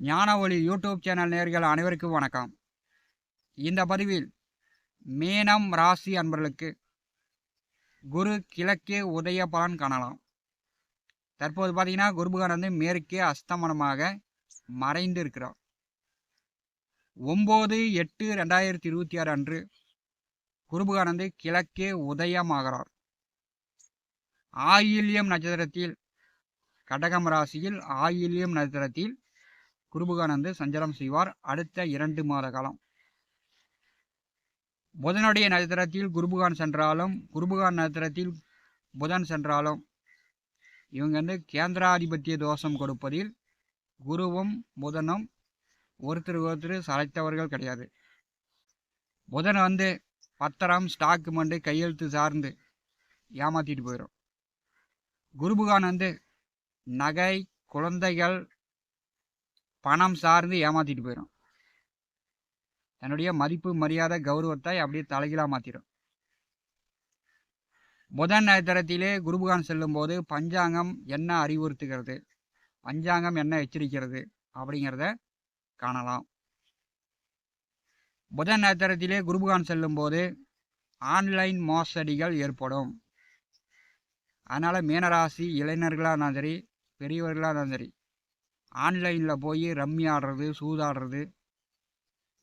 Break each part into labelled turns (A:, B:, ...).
A: ஞான ஒளி YouTube channel நேயர்கள் அனைவருக்கும் வணக்கம். இந்த பதிவில் மீனம் ராசி அன்பர்களுக்கு குரு கிழக்கே உதய பலன் காணலாம். தற்போது பார்த்தீங்கன்னா குரு பகவான் மேற்கே அஸ்தமனமாக மறைந்து இருக்கிறார். 9/8/2026 அன்று குரு பகவான் கிழக்கே உதயமாகிறார். ஆயில்யம் நட்சத்திரத்தில் கடகம் ராசியில் ஆயில்யம் நட்சத்திரத்தில் குரு பகவான் சஞ்சாரம் செய்வார். அடுத்த 2 மாத காலம் புதனுடைய நட்சத்திரத்தில் குரு பகவான் சென்றாலும், குரு பகவான் நட்சத்திரத்தில் புதன் சென்றாலும் இவங்க கேந்திராதிபத்திய தோஷம் கொடுப்பதில் குருவும் புதனும் ஒருத்தர் சளைத்தவர்கள் கிடையாது. புதன் பத்திரம் ஸ்டாக்குமெண்ட் கையெழுத்து சார்ந்து ஏமாத்திட்டு போயிடும். குரு பகவான் நகை குழந்தைகள் பணம் சார்ந்து ஏமாத்திட்டு போயிடும். தன்னுடைய மதிப்பு மரியாதை கௌரவத்தை அப்படியே தலைகீழாக மாற்றிடும். புதன் நட்சத்திரத்திலே குரு பகவான் செல்லும் போது பஞ்சாங்கம் என்ன அறிவுறுத்துகிறது, பஞ்சாங்கம் என்ன எச்சரிக்கிறது அப்படிங்கிறத காணலாம். புதன் நட்சத்திரத்திலே குரு பகவான் செல்லும் போது ஆன்லைன் மோசடிகள் ஏற்படும். அதனால் மீனராசி இளைஞர்களாக இருந்தாலும் சரி, பெரியவர்களாக இருந்தாலும் சரி, ஆன்லைனில் போய் ரம்மி ஆடுறது, சூதாடுறது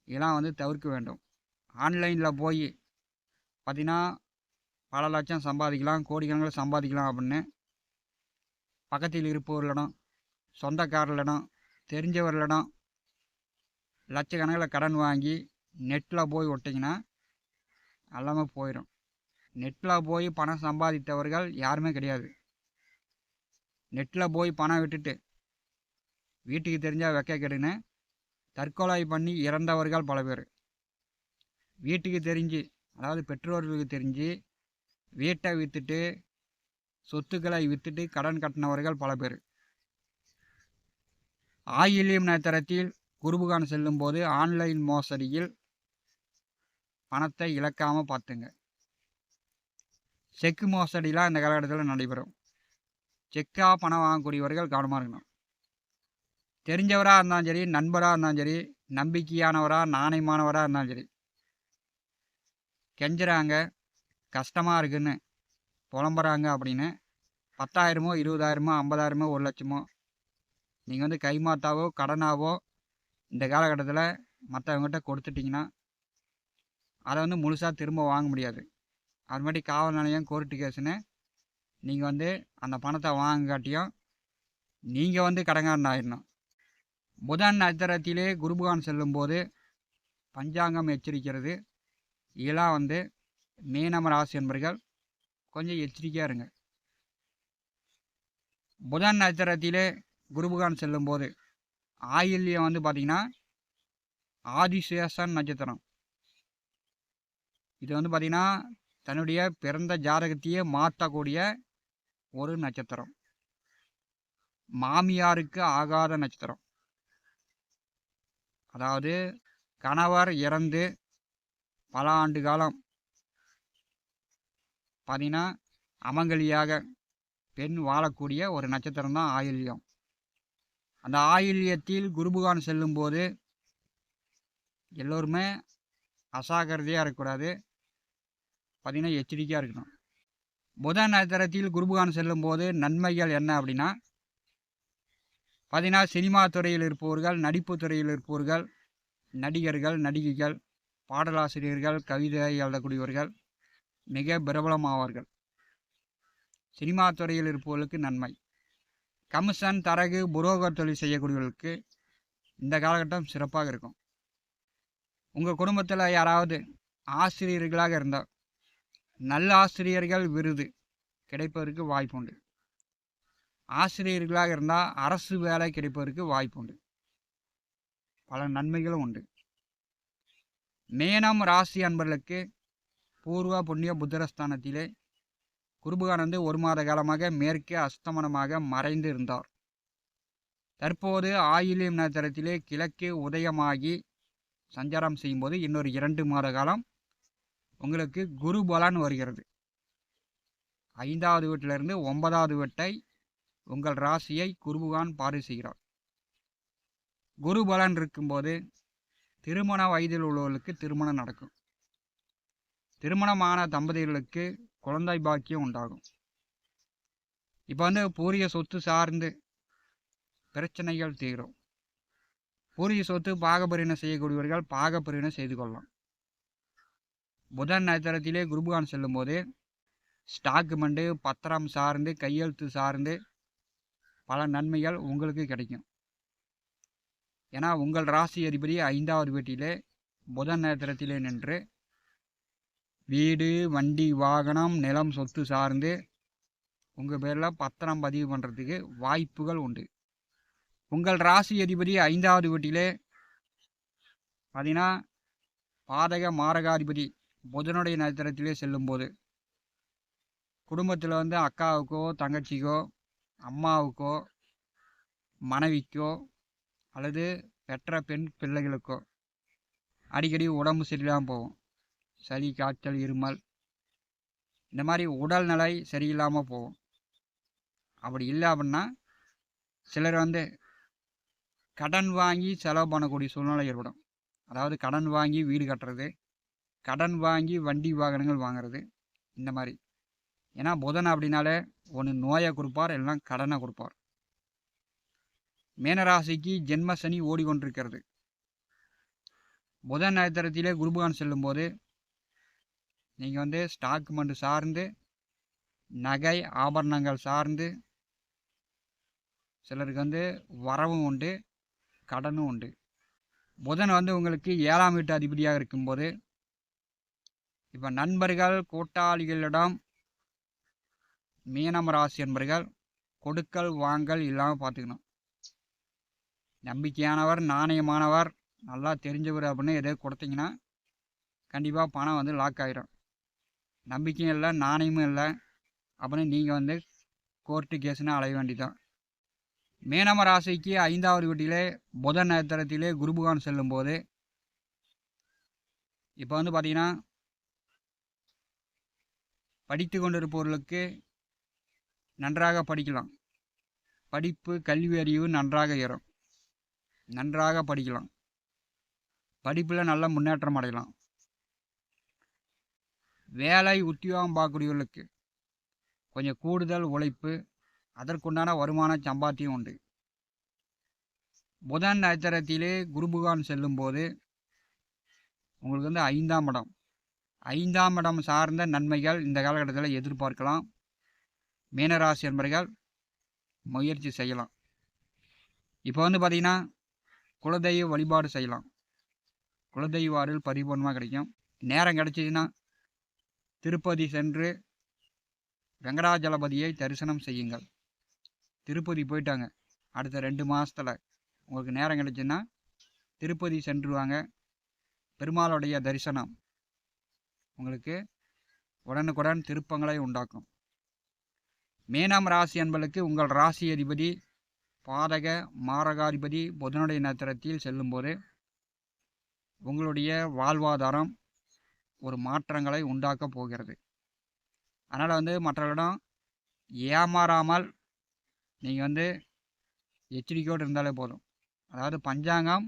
A: இதெல்லாம் தவிர்க்க வேண்டும். ஆன்லைனில் போய் பார்த்திங்கன்னா பல லட்சம் சம்பாதிக்கலாம், கோடிக்கணக்கில் சம்பாதிக்கலாம் அப்படின்னு பக்கத்தில் இருப்பவர்களிடம், சொந்தக்காரர்களிடம், தெரிஞ்சவர்களிடம் லட்சக்கணக்கில் கடன் வாங்கி நெட்டில் போய் விட்டிங்கன்னா எல்லாமே போயிடும். நெட்டில் போய் பணம் சம்பாதித்தவர்கள் யாருமே கிடையாது. நெட்டில் போய் பணம் விட்டுட்டு வீட்டுக்கு தெரிஞ்சால் வைக்க கெடுன்னு தற்கொலை பண்ணி இறந்தவர்கள் பல பேர். வீட்டுக்கு தெரிஞ்சு, அதாவது பெற்றோர்களுக்கு தெரிஞ்சு வீட்டை விற்றுட்டு சொத்துக்களை விற்றுட்டு கடன் கட்டினவர்கள் பல பேர். ஆயில்யம் நட்சத்திரத்தில் குரு பகவான் செல்லும் போது ஆன்லைன் மோசடியில் பணத்தை இழக்காமல் பார்த்துங்க. செக்கு மோசடிலாம் இந்த காலகட்டத்தில் நடைபெறும். செக்காக பணம் வாங்கக்கூடியவர்கள் கவனமாக இருக்கணும். தெரிஞ்சவராக இருந்தாலும் சரி, நண்பராக இருந்தாலும் சரி, நம்பிக்கையானவராக நாணயமானவராக இருந்தாலும் சரி, கெஞ்சுறாங்க, கஷ்டமாக இருக்குன்னு புலம்புறாங்க அப்படின்னு 10,000மோ 20,000மோ 50,000மோ 1,00,000மோ நீங்கள் கைமாத்தாவோ கடனாவோ இந்த காலகட்டத்தில் மற்றவங்ககிட்ட கொடுத்துட்டிங்கன்னா அதை முழுசாக திரும்ப வாங்க முடியாது. அது மாதிரி காவல் நிலையம், கோர்ட்டு கேஸுன்னு நீங்கள் அந்த பணத்தை வாங்காட்டியும் நீங்கள் கடங்காரன் ஆயிடணும். புதன் நட்சத்திரத்திலே குரு பகவான் செல்லும் போது பஞ்சாங்கம் எச்சரிக்கிறது. இதெல்லாம் மீனம் ராசி என்பர்கள் கொஞ்சம் எச்சரிக்கையாக இருங்க. புதன் நட்சத்திரத்திலே குரு பகவான் செல்லும் போது ஆயில்யம் பார்த்திங்கன்னா ஆதிசேஷன் நட்சத்திரம். இது பார்த்திங்கன்னா தன்னுடைய பிறந்த ஜாதகத்தையே மாற்றக்கூடிய ஒரு நட்சத்திரம். மாமியாருக்கு ஆகாத நட்சத்திரம். அதாவது கணவர் இறந்து பல ஆண்டு காலம் பார்த்திங்கன்னா அமங்கலியாக பெண் வாழக்கூடிய ஒரு நட்சத்திரம் தான் ஆயில்யம். அந்த ஆயில்யத்தில் குரு பகவான் செல்லும்போது எல்லோருமே அசாக்கிரதையாக இருக்கக்கூடாது, பார்த்திங்கன்னா எச்சரிக்கையாக இருக்கணும். புதன் நட்சத்திரத்தில் குரு பகவான் செல்லும்போது நன்மைகள் என்ன அப்படின்னா பார்த்திங்கன்னா சினிமா துறையில் இருப்பவர்கள், நடிப்பு துறையில் இருப்பவர்கள், நடிகர்கள், நடிகைகள், பாடலாசிரியர்கள், கவிதை எழுதக்கூடியவர்கள் மிக பிரபலமாவார்கள். சினிமா துறையில் இருப்பவர்களுக்கு நன்மை. கமிஷன், தரகு, புரோக்கர் தொழில் செய்யக்கூடியவர்களுக்கு இந்த காலகட்டம் சிறப்பாக இருக்கும். உங்கள் குடும்பத்தில் யாராவது ஆசிரியர்களாக இருந்தால் நல்ல ஆசிரியர்கள் விருது கிடைப்பதற்கு வாய்ப்புண்டு. ஆசிரியர்களாக இருந்தால் அரசு வேலை கிடைப்பதற்கு வாய்ப்புண்டு. பல நன்மைகளும் உண்டு. மீனம் ராசி அன்பர்களுக்கு பூர்வ புண்ணிய புத்திரஸ்தானத்திலே குரு பகவான் 1 மாத காலமாக மேற்கே அஸ்தமனமாக மறைந்து இருந்தார். தற்போது ஆயில்யம் நட்சத்திரத்திலே கிழக்கே உதயமாகி சஞ்சாரம் செய்யும்போது இன்னொரு 2 மாத காலம் உங்களுக்கு குரு பலன் வருகிறது. 5வது வீட்டிலிருந்து 9வது வீட்டை உங்கள் ராசியை குரு பகவான் பார்வை செய்கிறார். குரு பலன் இருக்கும்போது திருமண வயதில் உள்ளவர்களுக்கு திருமணம் நடக்கும். திருமணமான தம்பதிகளுக்கு குழந்தை பாக்கியம் உண்டாகும். இப்போ பூர்வீக சொத்து சார்ந்து பிரச்சனைகள் தீரும். பூர்வீக சொத்து பாகப்பிரிவினை செய்யக்கூடியவர்கள் பாகப்பிரிவினை செய்து கொள்ளலாம். புதன் நட்சத்திரத்திலே குருபகான் செல்லும்போது ஸ்டாக்குமெண்ட்டு பத்திரம் சார்ந்து கையெழுத்து சார்ந்து பல நன்மைகள் உங்களுக்கு கிடைக்கும். ஏன்னா உங்கள் ராசி அதிபதி 5வது வீட்டிலே புதன் நட்சத்திரத்திலே நின்று வீடு வண்டி வாகனம் நிலம் சொத்து சார்ந்து உங்கள் பேரில் பத்திரம் பதிவு பண்ணுறதுக்கு வாய்ப்புகள் உண்டு. உங்கள் ராசி அதிபதி 5வது வீட்டிலே பார்த்தீங்கன்னா பாதக மாரகாதிபதி புதனுடைய நட்சத்திரத்திலே செல்லும்போது குடும்பத்தில் அக்காவுக்கோ தங்கச்சிக்கோ அம்மாவுக்கோ மனைவிக்கோ அல்லது பெற்ற பெண் பிள்ளைகளுக்கோ அடிக்கடி உடம்பு சரியில்லாமல் போகும். சளி காய்ச்சல் இருமல் இந்த மாதிரி உடல்நிலை சரியில்லாமல் போகும். அப்படி இல்லை அப்படின்னா சிலர் கடன் வாங்கி செலவு பண்ணக்கூடிய சூழ்நிலை ஏற்படும். அதாவது கடன் வாங்கி வீடு கட்டுறது, கடன் வாங்கி வண்டி வாகனங்கள் வாங்கிறது, இந்த மாதிரி. ஏன்னா புதன் அப்படின்னாலே ஒன்று நோயை கொடுப்பார், எல்லாம் கடனை கொடுப்பார். மீனராசிக்கு ஜென்ம சனி ஓடிக்கொண்டிருக்கிறது. புதன் நட்சத்திரத்திலே குருபகான் செல்லும்போது நீங்கள் ஸ்டாக்குமெண்ட் சார்ந்து நகை ஆபரணங்கள் சார்ந்து சிலருக்கு வரவும் உண்டு, கடனும் உண்டு. புதன் உங்களுக்கு 7ஆம் வீட்டு அதிபதியாக இருக்கும்போது இப்போ நண்பர்கள் கூட்டாளிகளிடம் மீனம் ராசி என்பர்கள் கொடுக்கல் வாங்கல் இல்லாமல் பார்த்துக்கணும். நம்பிக்கையானவர் நாணயமானவர் நல்லா தெரிஞ்சவர் அப்படின்னு எதோ கொடுத்தீங்கன்னா கண்டிப்பாக பணம் லாக் ஆகிடும். நம்பிக்கையும் இல்லை நாணயமும் இல்லை அப்படின்னு நீங்கள் கோர்ட்டு கேஸுன்னு அலைய வேண்டிதான். மீனம ராசிக்கு 5வது வீட்டிலே புதன் நட்சத்திரத்திலே குருபகான் செல்லும்போது இப்போ பார்த்தீங்கன்னா படித்து கொண்டிருப்பவர்களுக்கு நன்றாக படிக்கலாம். படிப்பு கல்வி அறிவு நன்றாக ஏறும். நன்றாக படிக்கலாம். படிப்பில் நல்ல முன்னேற்றம் அடையலாம். வேலை உத்தியோகம் பார்க்கக்கூடியவர்களுக்கு கொஞ்சம் கூடுதல் உழைப்பு, அதற்குண்டான வருமான சம்பாத்தியம் உண்டு. புதன் நட்சத்திரத்திலே குருபகான் செல்லும்போது உங்களுக்கு 5ஆம் இடம், 5ஆம் இடம் சார்ந்த நன்மைகள் இந்த காலகட்டத்தில் எதிர்பார்க்கலாம். மீனராசி என்பர்கள் முயற்சி செய்யலாம். இப்போ பார்த்தீங்கன்னா குலதெய்வ வழிபாடு செய்யலாம். குலதெய்வ அருள் பரிபூர்ணமாக கிடைக்கும். நேரம் கிடைச்சிதுன்னா திருப்பதி சென்று வெங்கடாஜலபதியை தரிசனம் செய்யுங்கள். திருப்பதி போயிட்டாங்க, அடுத்த 2 மாதத்தில் உங்களுக்கு நேரம் கிடைச்சுன்னா திருப்பதி சென்றுவாங்க. பெருமாளுடைய தரிசனம் உங்களுக்கு உடனுக்குடன் திருப்பங்களை உண்டாக்கும். மீனம் ராசி என்பதற்கு உங்கள் ராசி அதிபதி பாதக மாரகாதிபதி புதனுடைய நட்சத்திரத்தில் செல்லும்போது உங்களுடைய வாழ்வாதாரம் ஒரு மாற்றங்களை உண்டாக்க போகிறது. அதனால் மற்றவர்களிடம் ஏமாறாமல் நீங்கள் எச்சரிக்கையோடு இருந்தாலே போதும். அதாவது பஞ்சாங்கம்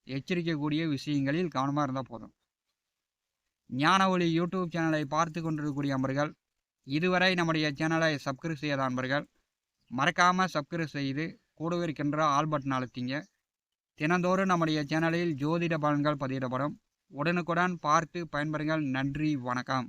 A: எச்சரிக்கக்கூடிய விஷயங்களில் கவனமாக இருந்தால் போதும். ஞான ஒளி யூடியூப் சேனலை பார்த்து கொண்டிருக்கக்கூடிய அன்பர்கள், இதுவரை நம்முடைய சேனலை சப்ஸ்கிரைப் செய்யாத அன்பர்கள் மறக்காமல் சப்ஸ்கிரைப் செய்து கூடவே இருக்கின்ற ஆல் பட்டன் அழுத்திங்க. தினந்தோறும் நம்முடைய சேனலில் ஜோதிட பலன்கள் பதிவிடப்படும். உடனுக்குடன் பார்த்து பயன்பெறுங்கள். நன்றி, வணக்கம்.